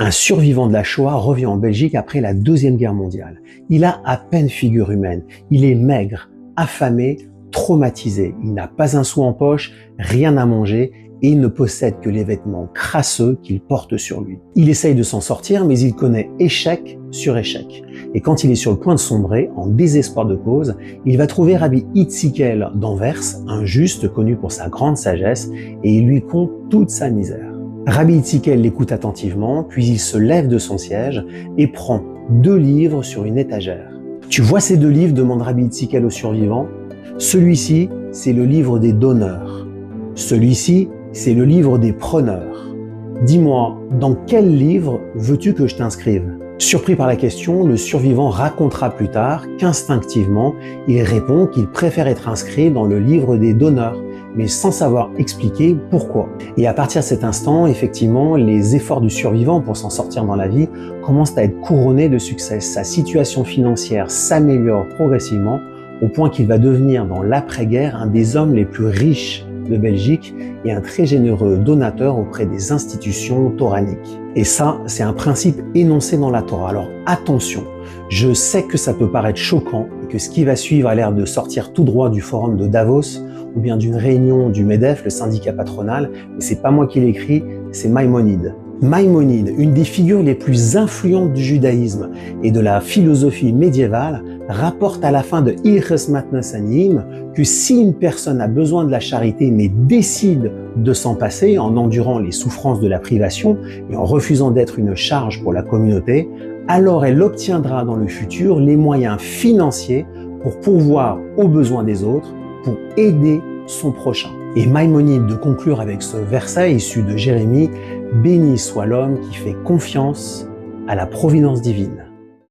Un survivant de la Shoah revient en Belgique après la Deuxième Guerre mondiale. Il a à peine figure humaine. Il est maigre, affamé, traumatisé. Il n'a pas un sou en poche, rien à manger et il ne possède que les vêtements crasseux qu'il porte sur lui. Il essaye de s'en sortir, mais il connaît échec sur échec. Et quand il est sur le point de sombrer, en désespoir de cause, il va trouver Rabbi Hitzikel d'Anvers, un juste connu pour sa grande sagesse, et il lui conte toute sa misère. Rabbi Hitzikel l'écoute attentivement, puis il se lève de son siège et prend 2 livres sur une étagère. « Tu vois ces 2 livres ?» demande Rabbi Hitzikel au survivant. « Celui-ci, c'est le livre des donneurs. Celui-ci, c'est le livre des preneurs. Dis-moi, dans quel livre veux-tu que je t'inscrive ?» Surpris par la question, le survivant racontera plus tard qu'instinctivement, il répond qu'il préfère être inscrit dans le livre des donneurs, mais sans savoir expliquer pourquoi. Et à partir de cet instant, effectivement, les efforts du survivant pour s'en sortir dans la vie commencent à être couronnés de succès. Sa situation financière s'améliore progressivement au point qu'il va devenir dans l'après-guerre un des hommes les plus riches de Belgique et un très généreux donateur auprès des institutions toraniques. Et ça, c'est un principe énoncé dans la Torah. Alors attention, je sais que ça peut paraître choquant et que ce qui va suivre a l'air de sortir tout droit du forum de Davos ou bien d'une réunion du MEDEF, le syndicat patronal, mais c'est pas moi qui l'écris, c'est Maïmonide. Maïmonide, une des figures les plus influentes du judaïsme et de la philosophie médiévale, rapporte à la fin de Ilches Matnas Aniyim que si une personne a besoin de la charité mais décide de s'en passer en endurant les souffrances de la privation et en refusant d'être une charge pour la communauté, alors elle obtiendra dans le futur les moyens financiers pour pourvoir aux besoins des autres, pour aider son prochain. Et Maïmonide de conclure avec ce verset issu de Jérémie: « Béni soit l'homme qui fait confiance à la providence divine. »